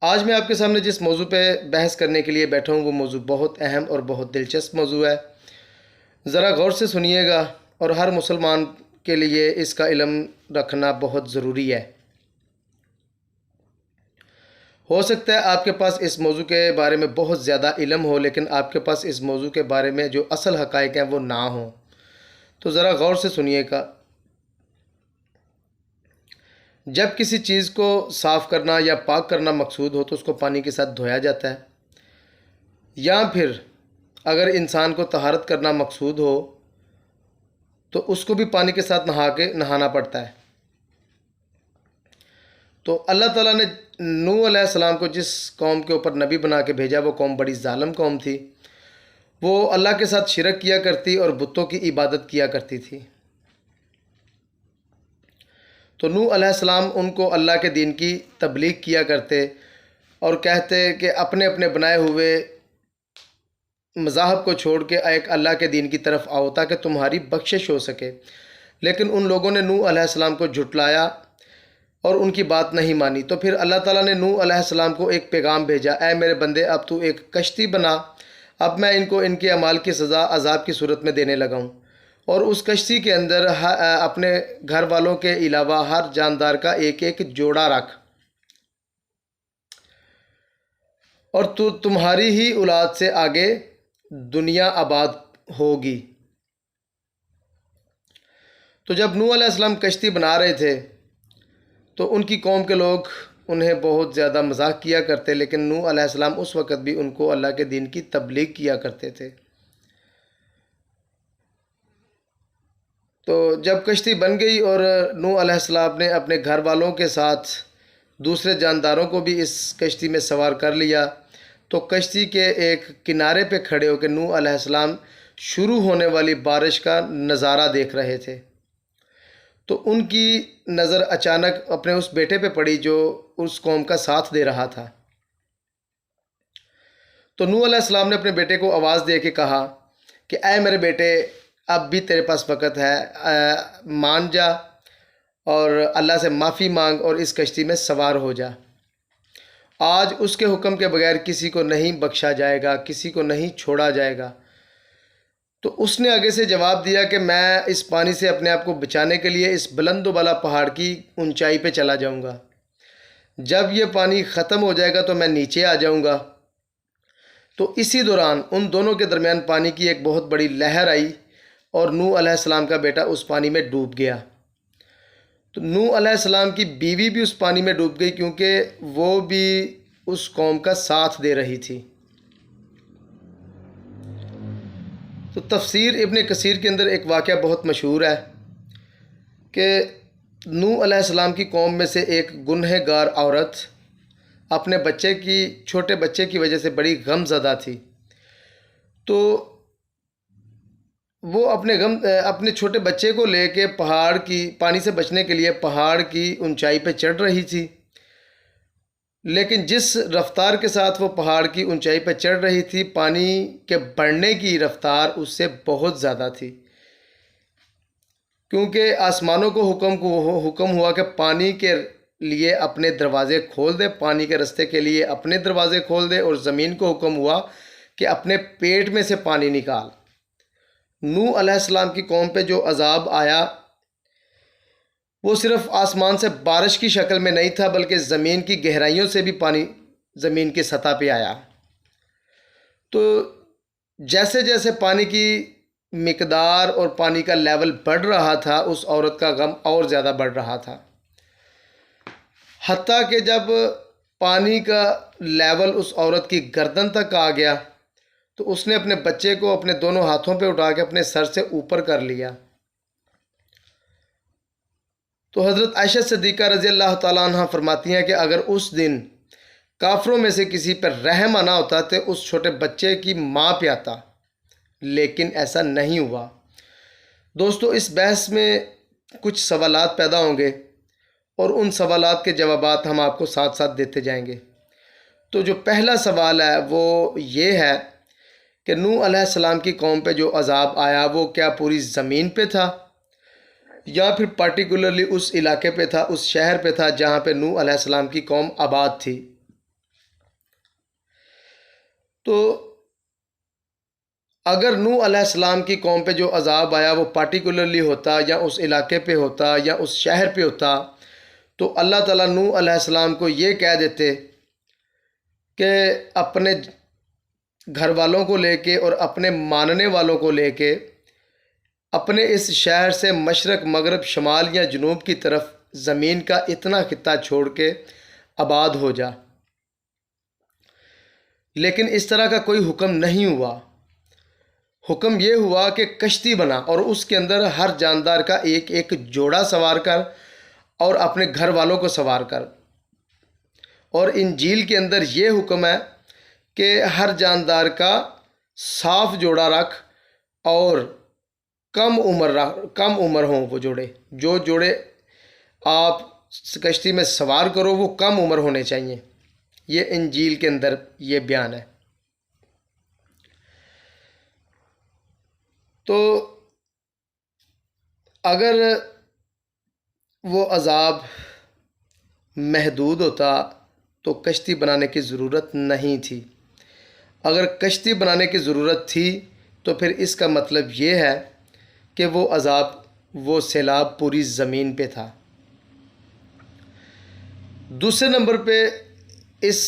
آج میں آپ کے سامنے جس موضوع پہ بحث کرنے کے لیے بیٹھا ہوں وہ موضوع بہت اہم اور بہت دلچسپ موضوع ہے۔ ذرا غور سے سنیے گا اور ہر مسلمان کے لیے اس کا علم رکھنا بہت ضروری ہے۔ ہو سکتا ہے آپ کے پاس اس موضوع کے بارے میں بہت زیادہ علم ہو، لیکن آپ کے پاس اس موضوع کے بارے میں جو اصل حقائق ہیں وہ نہ ہوں۔ تو ذرا غور سے سنیے گا۔ جب کسی چیز کو صاف کرنا یا پاک کرنا مقصود ہو تو اس کو پانی کے ساتھ دھویا جاتا ہے، یا پھر اگر انسان کو طہارت کرنا مقصود ہو تو اس کو بھی پانی کے ساتھ نہانا پڑتا ہے۔ تو اللہ تعالیٰ نے نوح علیہ السلام کو جس قوم کے اوپر نبی بنا کے بھیجا وہ قوم بڑی ظالم قوم تھی۔ وہ اللہ کے ساتھ شرک کیا کرتی اور بتوں کی عبادت کیا کرتی تھی۔ تو نوح علیہ السلام ان کو اللہ کے دین کی تبلیغ کیا کرتے اور کہتے کہ اپنے اپنے بنائے ہوئے مذاہب کو چھوڑ کے ایک اللہ کے دین کی طرف آؤ تاکہ تمہاری بخشش ہو سکے۔ لیکن ان لوگوں نے نوح علیہ السلام کو جھٹلایا اور ان کی بات نہیں مانی۔ تو پھر اللہ تعالیٰ نے نوح علیہ السلام کو ایک پیغام بھیجا، اے میرے بندے اب تو ایک کشتی بنا، اب میں ان کو ان کے اعمال کی سزا عذاب کی صورت میں دینے لگا ہوں، اور اس کشتی کے اندر اپنے گھر والوں کے علاوہ ہر جاندار کا ایک ایک جوڑا رکھ، اور تو تمہاری ہی اولاد سے آگے دنیا آباد ہوگی۔ تو جب نوح علیہ السلام کشتی بنا رہے تھے تو ان کی قوم کے لوگ انہیں بہت زیادہ مذاق کیا کرتے، لیکن نوح علیہ السلام اس وقت بھی ان کو اللہ کے دین کی تبلیغ کیا کرتے تھے۔ تو جب کشتی بن گئی اور نوح علیہ السلام نے اپنے گھر والوں کے ساتھ دوسرے جانداروں کو بھی اس کشتی میں سوار کر لیا، تو کشتی کے ایک کنارے پہ کھڑے ہو کے نوح علیہ السلام شروع ہونے والی بارش کا نظارہ دیکھ رہے تھے۔ تو ان کی نظر اچانک اپنے اس بیٹے پہ پڑی جو اس قوم کا ساتھ دے رہا تھا۔ تو نوح علیہ السلام نے اپنے بیٹے کو آواز دے کے کہا کہ اے میرے بیٹے اب بھی تیرے پاس وقت ہے، مان جا اور اللہ سے معافی مانگ اور اس کشتی میں سوار ہو جا۔ آج اس کے حکم کے بغیر کسی کو نہیں بخشا جائے گا، کسی کو نہیں چھوڑا جائے گا۔ تو اس نے آگے سے جواب دیا کہ میں اس پانی سے اپنے آپ کو بچانے کے لیے اس بلند و بالا پہاڑ کی اونچائی پہ چلا جاؤں گا۔ جب یہ پانی ختم ہو جائے گا تو میں نیچے آ جاؤں گا۔ تو اسی دوران ان دونوں کے درمیان پانی کی ایک بہت بڑی لہر آئی اور نوح علیہ السلام کا بیٹا اس پانی میں ڈوب گیا۔ تو نوح علیہ السلام کی بیوی بھی اس پانی میں ڈوب گئی کیونکہ وہ بھی اس قوم کا ساتھ دے رہی تھی۔ تو تفسیر ابن کثیر کے اندر ایک واقعہ بہت مشہور ہے کہ نوح علیہ السلام کی قوم میں سے ایک گنہگار عورت اپنے چھوٹے بچے کی وجہ سے بڑی غم زدہ تھی۔ تو وہ اپنے چھوٹے بچے کو لے کے پانی سے بچنے کے لیے پہاڑ کی اونچائی پہ چڑھ رہی تھی، لیکن جس رفتار کے ساتھ وہ پہاڑ کی اونچائی پہ چڑھ رہی تھی پانی کے بڑھنے کی رفتار اس سے بہت زیادہ تھی، کیونکہ آسمانوں کو حکم ہوا کہ پانی کے لیے اپنے دروازے کھول دے، پانی کے رستے کے لیے اپنے دروازے کھول دے، اور زمین کو حکم ہوا کہ اپنے پیٹ میں سے پانی نکال۔ نوح علیہ السلام کی قوم پہ جو عذاب آیا وہ صرف آسمان سے بارش کی شکل میں نہیں تھا، بلکہ زمین کی گہرائیوں سے بھی پانی زمین کی سطح پہ آیا۔ تو جیسے جیسے پانی کی مقدار اور پانی کا لیول بڑھ رہا تھا اس عورت کا غم اور زیادہ بڑھ رہا تھا، حتیٰ کہ جب پانی کا لیول اس عورت کی گردن تک آ گیا تو اس نے اپنے بچے کو اپنے دونوں ہاتھوں پہ اٹھا کے اپنے سر سے اوپر کر لیا۔ تو حضرت عائشہ صدیقہ رضی اللہ تعالیٰ عنہ فرماتی ہیں کہ اگر اس دن کافروں میں سے کسی پر رحم آنا ہوتا تو اس چھوٹے بچے کی ماں پہ آتا، لیکن ایسا نہیں ہوا۔ دوستو، اس بحث میں کچھ سوالات پیدا ہوں گے اور ان سوالات کے جوابات ہم آپ کو ساتھ ساتھ دیتے جائیں گے۔ تو جو پہلا سوال ہے وہ یہ ہے کہ نوح علیہ السلام کی قوم پہ جو عذاب آیا وہ کیا پوری زمین پہ تھا یا پھر پارٹیکولرلی اس علاقے پہ تھا، اس شہر پہ تھا جہاں پہ نوح علیہ السلام کی قوم آباد تھی؟ تو اگر نوح علیہ السلام کی قوم پہ جو عذاب آیا وہ پارٹیکولرلی ہوتا یا اس علاقے پہ ہوتا یا اس شہر پہ ہوتا تو اللہ تعالیٰ نوح علیہ السلام کو یہ کہہ دیتے کہ اپنے گھر والوں کو لے کے اور اپنے ماننے والوں کو لے کے اپنے اس شہر سے مشرق مغرب شمال یا جنوب کی طرف زمین کا اتنا خطہ چھوڑ کے آباد ہو جا، لیکن اس طرح کا کوئی حکم نہیں ہوا۔ حکم یہ ہوا کہ کشتی بنا اور اس کے اندر ہر جاندار کا ایک ایک جوڑا سوار کر اور اپنے گھر والوں کو سوار کر۔ اور انجیل کے اندر یہ حکم ہے کہ ہر جاندار کا صاف جوڑا رکھ اور کم عمر ہوں وہ جوڑے، جو جوڑے آپ کشتی میں سوار کرو وہ کم عمر ہونے چاہیے۔ یہ انجیل کے اندر یہ بیان ہے۔ تو اگر وہ عذاب محدود ہوتا تو کشتی بنانے کی ضرورت نہیں تھی۔ اگر کشتی بنانے کی ضرورت تھی تو پھر اس کا مطلب یہ ہے کہ وہ عذاب، وہ سیلاب پوری زمین پہ تھا۔ دوسرے نمبر پہ اس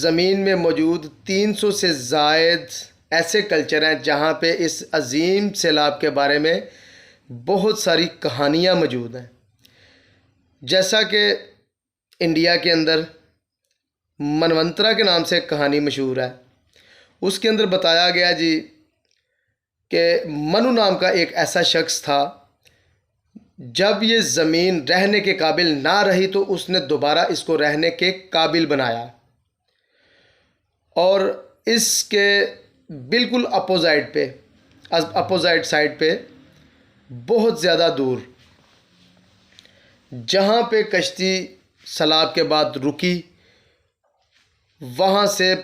زمین میں موجود 300 سے زائد ایسے کلچر ہیں جہاں پہ اس عظیم سیلاب کے بارے میں بہت ساری کہانیاں موجود ہیں۔ جیسا کہ انڈیا کے اندر منونترا کے نام سے ایک کہانی مشہور ہے، اس کے اندر بتایا گیا جی کہ منو نام کا ایک ایسا شخص تھا، جب یہ زمین رہنے کے قابل نہ رہی تو اس نے دوبارہ اس کو رہنے کے قابل بنایا، اور اس کے بالکل اپوزائٹ سائڈ پہ بہت زیادہ دور جہاں پہ کشتی سیلاب کے بعد رکی، وہاں سے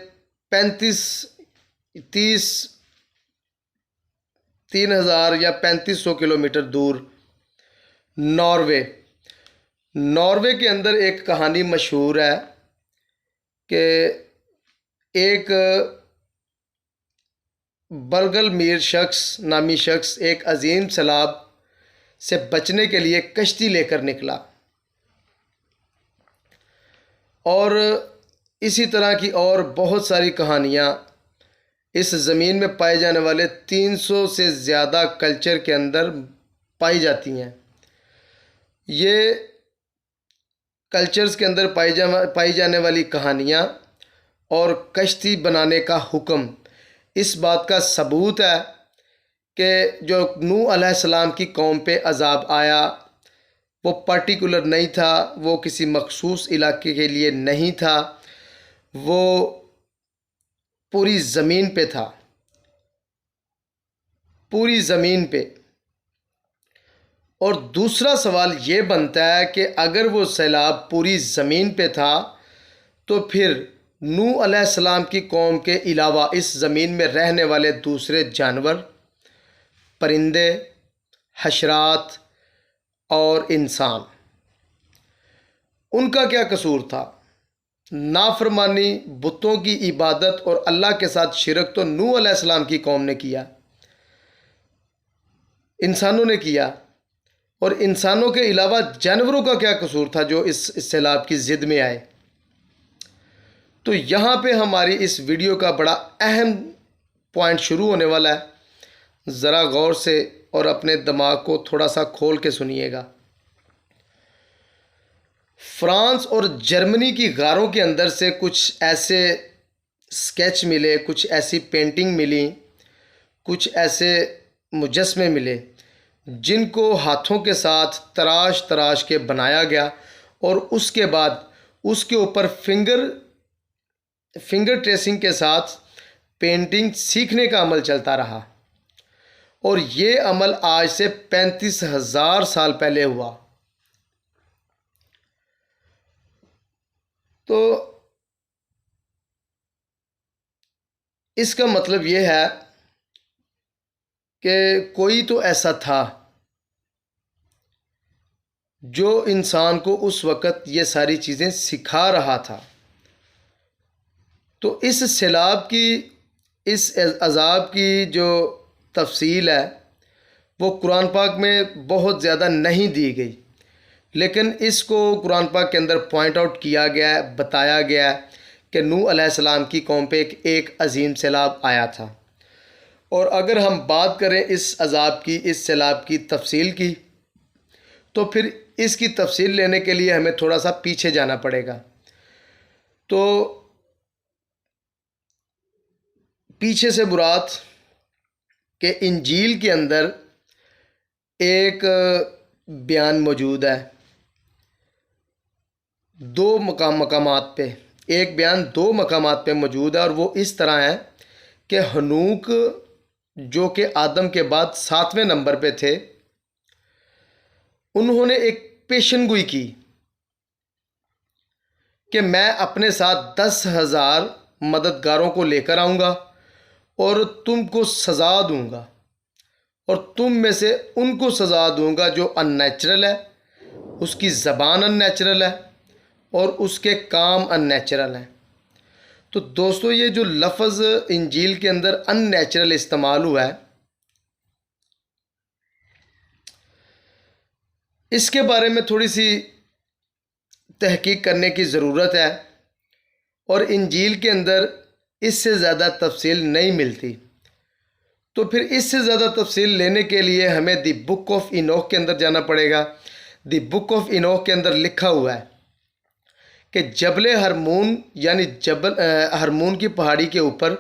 3,000 یا 3,500 کلومیٹر دور ناروے کے اندر ایک کہانی مشہور ہے کہ ایک برگل میر نامی شخص ایک عظیم سیلاب سے بچنے کے لیے کشتی لے کر نکلا، اور اسی طرح کی اور بہت ساری کہانیاں اس زمین میں پائے جانے والے 300 سے زیادہ کلچر کے اندر پائی جاتی ہیں۔ یہ کلچرز کے اندر پائی جانے والی کہانیاں اور کشتی بنانے کا حکم اس بات کا ثبوت ہے کہ جو نوح علیہ السلام کی قوم پہ عذاب آیا وہ پرٹیکولر نہیں تھا، وہ کسی مخصوص علاقے کے لیے نہیں تھا، وہ پوری زمین پہ تھا، پوری زمین پہ۔ اور دوسرا سوال یہ بنتا ہے کہ اگر وہ سیلاب پوری زمین پہ تھا تو پھر نوح علیہ السلام کی قوم کے علاوہ اس زمین میں رہنے والے دوسرے جانور، پرندے، حشرات اور انسان، ان کا کیا قصور تھا؟ نافرمانی، بتوں کی عبادت اور اللہ کے ساتھ شرک تو نوح علیہ السلام کی قوم نے کیا، انسانوں نے کیا، اور انسانوں کے علاوہ جانوروں کا کیا قصور تھا جو اس سیلاب کی ضد میں آئے؟ تو یہاں پہ ہماری اس ویڈیو کا بڑا اہم پوائنٹ شروع ہونے والا ہے، ذرا غور سے اور اپنے دماغ کو تھوڑا سا کھول کے سنیے گا۔ فرانس اور جرمنی کی غاروں کے اندر سے کچھ ایسے سکیچ ملے، کچھ ایسی پینٹنگ ملی، کچھ ایسے مجسمے ملے جن کو ہاتھوں کے ساتھ تراش کے بنایا گیا، اور اس کے بعد اس کے اوپر فنگر ٹریسنگ کے ساتھ پینٹنگ سیکھنے کا عمل چلتا رہا، اور یہ عمل آج سے 35,000 سال پہلے ہوا۔ تو اس کا مطلب یہ ہے کہ کوئی تو ایسا تھا جو انسان کو اس وقت یہ ساری چیزیں سکھا رہا تھا۔ تو اس سیلاب کی اس عذاب کی جو تفصیل ہے وہ قرآن پاک میں بہت زیادہ نہیں دی گئی، لیکن اس کو قرآن پاک کے اندر پوائنٹ آؤٹ کیا گیا ہے، بتایا گیا ہے کہ نوح علیہ السلام کی قوم پہ ایک عظیم سیلاب آیا تھا۔ اور اگر ہم بات کریں اس عذاب کی، اس سیلاب کی تفصیل کی، تو پھر اس کی تفصیل لینے کے لیے ہمیں تھوڑا سا پیچھے جانا پڑے گا۔ تو پیچھے سے مراد کہ انجیل کے اندر ایک بیان موجود ہے دو مقامات پہ، ایک بیان دو مقامات پہ موجود ہے، اور وہ اس طرح ہے کہ ہنوک جو کہ آدم کے بعد 7ویں نمبر پہ تھے، انہوں نے ایک پیشن گوئی کی کہ میں اپنے ساتھ 10,000 مددگاروں کو لے کر آؤں گا اور تم کو سزا دوں گا، اور تم میں سے ان کو سزا دوں گا جو ان نیچرل ہے، اس کی زبان ان نیچرل ہے اور اس کے کام ان نیچرل ہیں۔ تو دوستو، یہ جو لفظ انجیل کے اندر ان نیچرل استعمال ہوا ہے، اس کے بارے میں تھوڑی سی تحقیق کرنے کی ضرورت ہے، اور انجیل کے اندر اس سے زیادہ تفصیل نہیں ملتی۔ تو پھر اس سے زیادہ تفصیل لینے کے لیے ہمیں دی بک آف اینوک کے اندر جانا پڑے گا۔ دی بک آف اینوک کے اندر لکھا ہوا ہے کہ جبل ہرمون، یعنی جبل ہرمون کی پہاڑی کے اوپر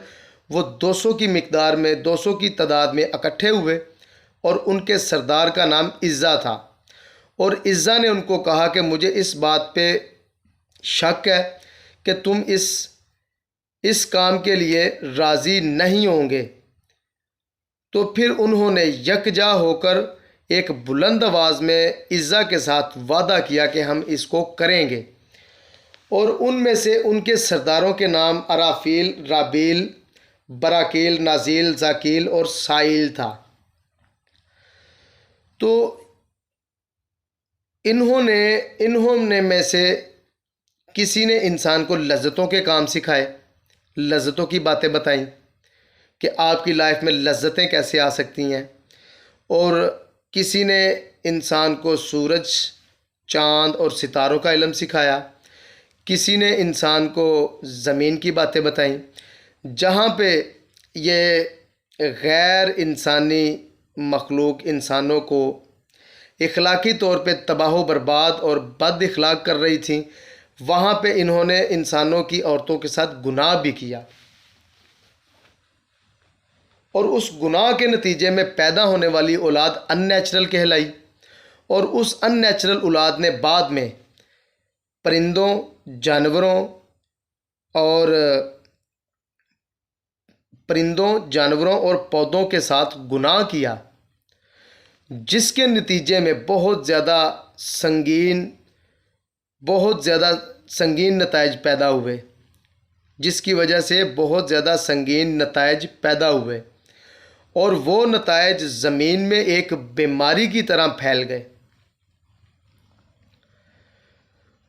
وہ 200 کی مقدار میں، 200 کی تعداد میں اکٹھے ہوئے، اور ان کے سردار کا نام عزا تھا، اور عزا نے ان کو کہا کہ مجھے اس بات پہ شک ہے کہ تم اس کام کے لیے راضی نہیں ہوں گے۔ تو پھر انہوں نے یکجا ہو کر ایک بلند آواز میں عزا کے ساتھ وعدہ کیا کہ ہم اس کو کریں گے، اور ان میں سے ان کے سرداروں کے نام ارافیل، رابیل، براکیل، نازیل، ذاکیل اور سائل تھا۔ تو انہوں نے میں سے کسی نے انسان کو لذتوں کے کام سکھائے، لذتوں کی باتیں بتائیں کہ آپ کی لائف میں لذتیں کیسے آ سکتی ہیں، اور کسی نے انسان کو سورج، چاند اور ستاروں کا علم سکھایا، کسی نے انسان کو زمین کی باتیں بتائیں، جہاں پہ یہ غیر انسانی مخلوق انسانوں کو اخلاقی طور پہ تباہ و برباد اور بد اخلاق کر رہی تھیں، وہاں پہ انہوں نے انسانوں کی عورتوں کے ساتھ گناہ بھی کیا، اور اس گناہ کے نتیجے میں پیدا ہونے والی اولاد ان نیچرل کہلائی، اور اس ان نیچرل اولاد نے بعد میں پرندوں، جانوروں اور پودوں کے ساتھ گناہ کیا، جس کے نتیجے میں بہت زیادہ سنگین نتائج پیدا ہوئے، جس کی وجہ سے بہت زیادہ سنگین نتائج پیدا ہوئے، اور وہ نتائج زمین میں ایک بیماری کی طرح پھیل گئے۔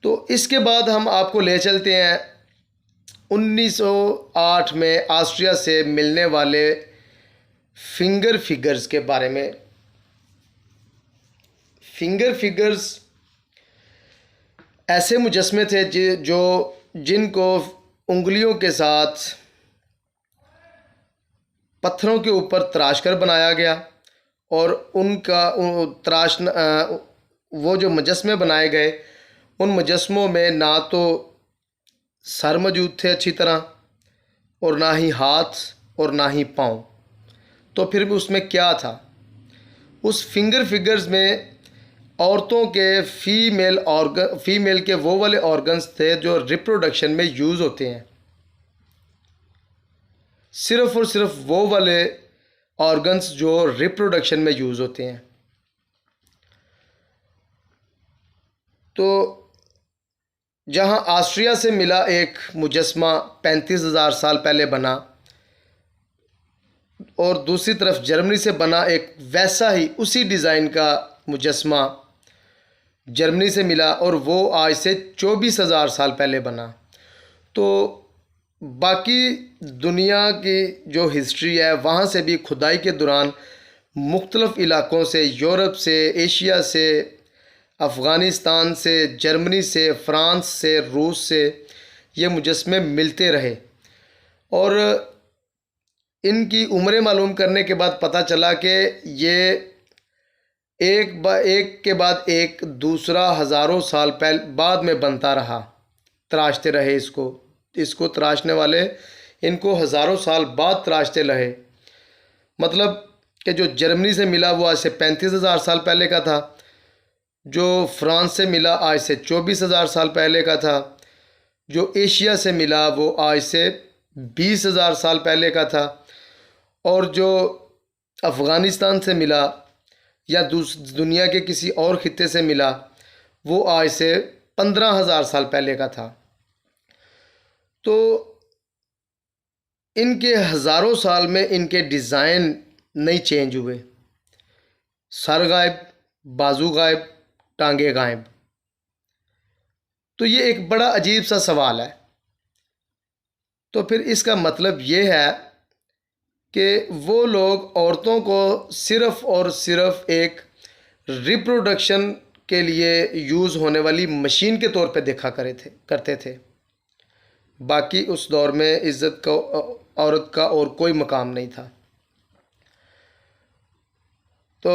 تو اس کے بعد ہم آپ کو لے چلتے ہیں 1908 میں آسٹریا سے ملنے والے فنگر فگرز کے بارے میں۔ فنگر فگرز ایسے مجسمے تھے جن کو انگلیوں کے ساتھ پتھروں کے اوپر تراش کر بنایا گیا، اور ان کا وہ جو مجسمے بنائے گئے، ان مجسموں میں نہ تو سر موجود تھے اچھی طرح، اور نہ ہی ہاتھ اور نہ ہی پاؤں۔ تو پھر بھی اس میں کیا تھا؟ اس فنگر فگرز میں عورتوں کے فیمیل کے وہ والے آرگنز تھے جو ریپروڈکشن میں یوز ہوتے ہیں، صرف اور صرف وہ والے آرگنز جو ریپروڈکشن میں یوز ہوتے ہیں۔ تو جہاں آسٹریا سے ملا ایک مجسمہ 35,000 سال پہلے بنا، اور دوسری طرف جرمنی سے بنا ایک ویسا ہی اسی ڈیزائن کا مجسمہ جرمنی سے ملا، اور وہ آج سے 24,000 سال پہلے بنا۔ تو باقی دنیا کی جو ہسٹری ہے وہاں سے بھی کھدائی کے دوران مختلف علاقوں سے، یورپ سے، ایشیا سے، افغانستان سے، جرمنی سے، فرانس سے، روس سے یہ مجسمے ملتے رہے، اور ان کی عمریں معلوم کرنے کے بعد پتہ چلا کہ یہ ایک کے بعد ایک دوسرا ہزاروں سال بعد میں بنتا رہا، تراشتے رہے اس کو تراشنے والے ان کو ہزاروں سال بعد تراشتے رہے۔ مطلب کہ جو جرمنی سے ملا وہ آج سے 35,000 سال پہلے کا تھا، جو فرانس سے ملا آج سے 24,000 سال پہلے کا تھا، جو ایشیا سے ملا وہ آج سے 20,000 سال پہلے کا تھا، اور جو افغانستان سے ملا یا دنیا کے کسی اور خطے سے ملا وہ آج سے 15,000 سال پہلے کا تھا۔ تو ان کے ہزاروں سال میں ان کے ڈیزائن نہیں چینج ہوئے، سر غائب، بازو غائب، ٹانگیں غائب۔ تو یہ ایک بڑا عجیب سا سوال ہے۔ تو پھر اس کا مطلب یہ ہے کہ وہ لوگ عورتوں کو صرف اور صرف ایک ریپروڈکشن کے لیے یوز ہونے والی مشین کے طور پہ دیکھا کرتے تھے، باقی اس دور میں عزت کا عورت کا اور کوئی مقام نہیں تھا۔ تو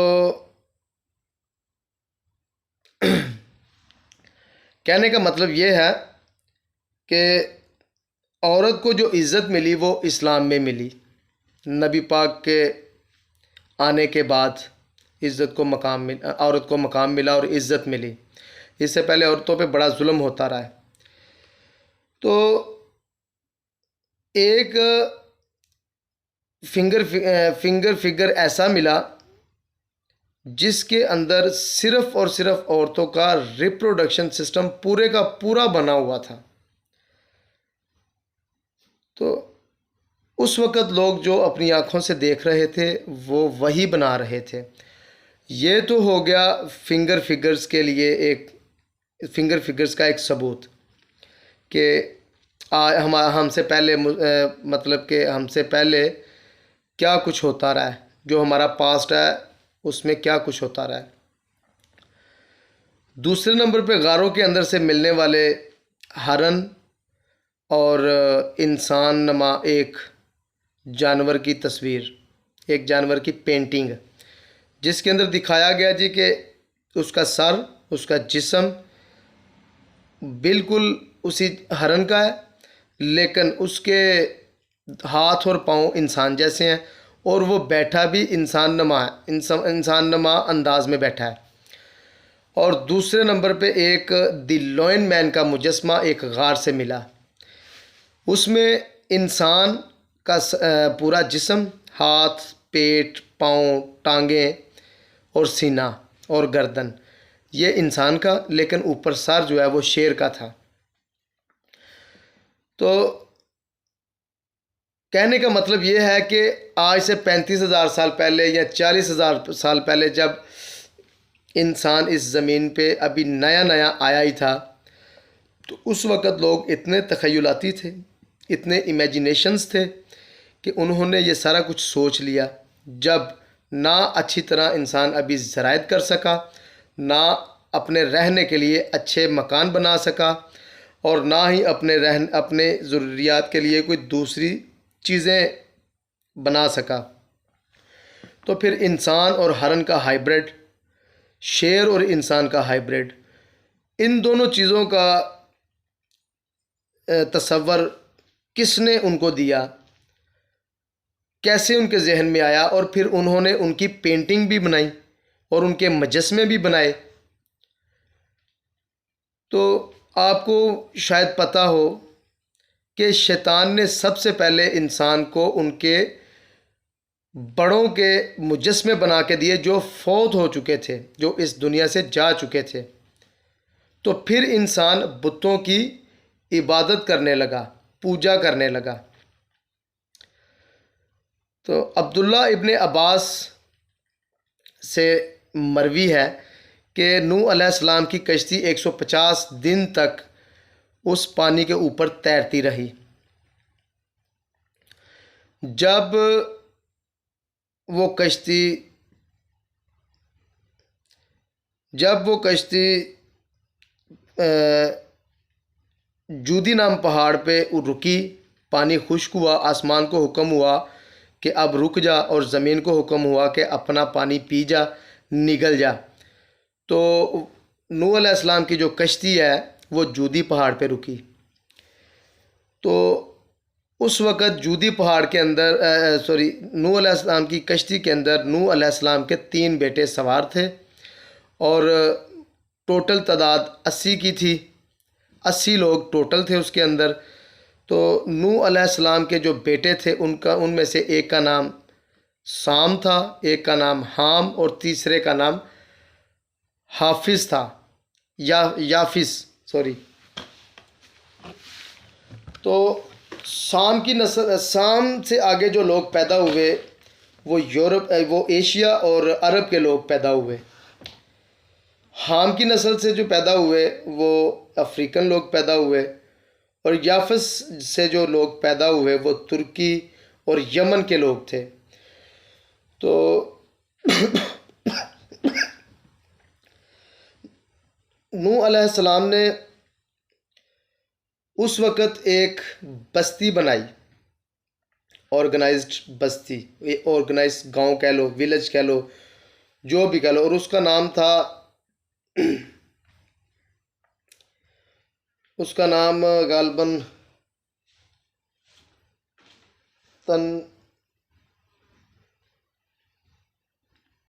کہنے کا مطلب یہ ہے کہ عورت کو جو عزت ملی وہ اسلام میں ملی، نبی پاک کے آنے کے بعد عورت کو مقام ملا اور عزت ملی۔ اس سے پہلے عورتوں پہ بڑا ظلم ہوتا رہا ہے۔ تو ایک فگر ایسا ملا جس کے اندر صرف اور صرف عورتوں کا ریپروڈکشن سسٹم پورے کا پورا بنا ہوا تھا۔ تو اس وقت لوگ جو اپنی آنکھوں سے دیکھ رہے تھے وہ وہی بنا رہے تھے۔ یہ تو ہو گیا فگرز کے لیے ایک فگرز کا ایک ثبوت کہ ہم سے پہلے مطلب کہ ہم سے پہلے کیا کچھ ہوتا رہا ہے، جو ہمارا پاسٹ ہے اس میں کیا کچھ ہوتا رہا ہے۔ دوسرے نمبر پہ غاروں کے اندر سے ملنے والے ہرن اور انسان نما ایک جانور کی تصویر، ایک جانور کی پینٹنگ، جس کے اندر دکھایا گیا جی کہ اس کا سر، اس کا جسم بالکل اسی ہرن کا ہے، لیکن اس کے ہاتھ اور پاؤں انسان جیسے ہیں، اور وہ بیٹھا بھی انسان نما انداز میں بیٹھا ہے۔ اور دوسرے نمبر پہ ایک دی لائن مین کا مجسمہ ایک غار سے ملا، اس میں انسان کا پورا جسم، ہاتھ، پیٹ، پاؤں، ٹانگیں اور سینہ اور گردن یہ انسان کا، لیکن اوپر سر جو ہے وہ شیر کا تھا۔ تو کہنے کا مطلب یہ ہے کہ آج سے 35,000 سال پہلے یا 40,000 سال پہلے جب انسان اس زمین پہ ابھی نیا آیا ہی تھا، تو اس وقت لوگ اتنے تخیلاتی تھے، اتنے امیجینیشنز تھے کہ انہوں نے یہ سارا کچھ سوچ لیا۔ جب نہ اچھی طرح انسان ابھی زراعت کر سکا، نہ اپنے رہنے کے لیے اچھے مکان بنا سکا، اور نہ ہی اپنے ضروریات کے لیے کوئی دوسری چیزیں بنا سکا، تو پھر انسان اور ہرن کا ہائیبرڈ، شیر اور انسان کا ہائیبرڈ، ان دونوں چیزوں کا تصور کس نے ان کو دیا، کیسے ان کے ذہن میں آیا، اور پھر انہوں نے ان کی پینٹنگ بھی بنائی اور ان کے مجسمے بھی بنائے۔ تو آپ کو شاید پتہ ہو کہ شیطان نے سب سے پہلے انسان کو ان کے بڑوں کے مجسمے بنا کے دیے جو فوت ہو چکے تھے، جو اس دنیا سے جا چکے تھے۔ تو پھر انسان بتوں کی عبادت کرنے لگا، پوجا کرنے لگا۔ تو عبداللہ ابن عباس سے مروی ہے کہ نوح علیہ السلام کی کشتی 150 دن تک اس پانی کے اوپر تیرتی رہی، جب وہ کشتی جودی نام پہاڑ پہ رکی، پانی خشک ہوا، آسمان کو حکم ہوا کہ اب رک جا، اور زمین کو حکم ہوا کہ اپنا پانی پی جا، نگل جا۔ تو نوح علیہ السلام کی جو کشتی ہے وہ جودی پہاڑ پہ رکی۔ تو اس وقت جودی پہاڑ کے اندر نوح علیہ السلام کی کشتی کے اندر نوح علیہ السلام کے 3 بیٹے سوار تھے، اور ٹوٹل تعداد 80 کی تھی، 80 لوگ ٹوٹل تھے اس کے اندر۔ تو نوح علیہ السلام کے جو بیٹے تھے ان میں سے ایک کا نام سام تھا، ایک کا نام حام، اور تیسرے کا نام حافظ تھا، یافس سوری۔ تو سام سے آگے جو لوگ پیدا ہوئے وہ ایشیا اور عرب کے لوگ پیدا ہوئے۔ حام کی نسل سے جو پیدا ہوئے وہ افریقن لوگ پیدا ہوئے، اور یافس سے جو لوگ پیدا ہوئے وہ ترکی اور یمن کے لوگ تھے۔ تو نوح علیہ السلام نے اس وقت ایک بستی بنائی، آرگنائزڈ بستی، آرگنائزڈ گاؤں کہہ لو، ولیج کہہ لو، جو بھی کہہ لو، اور اس کا نام تھا غالباً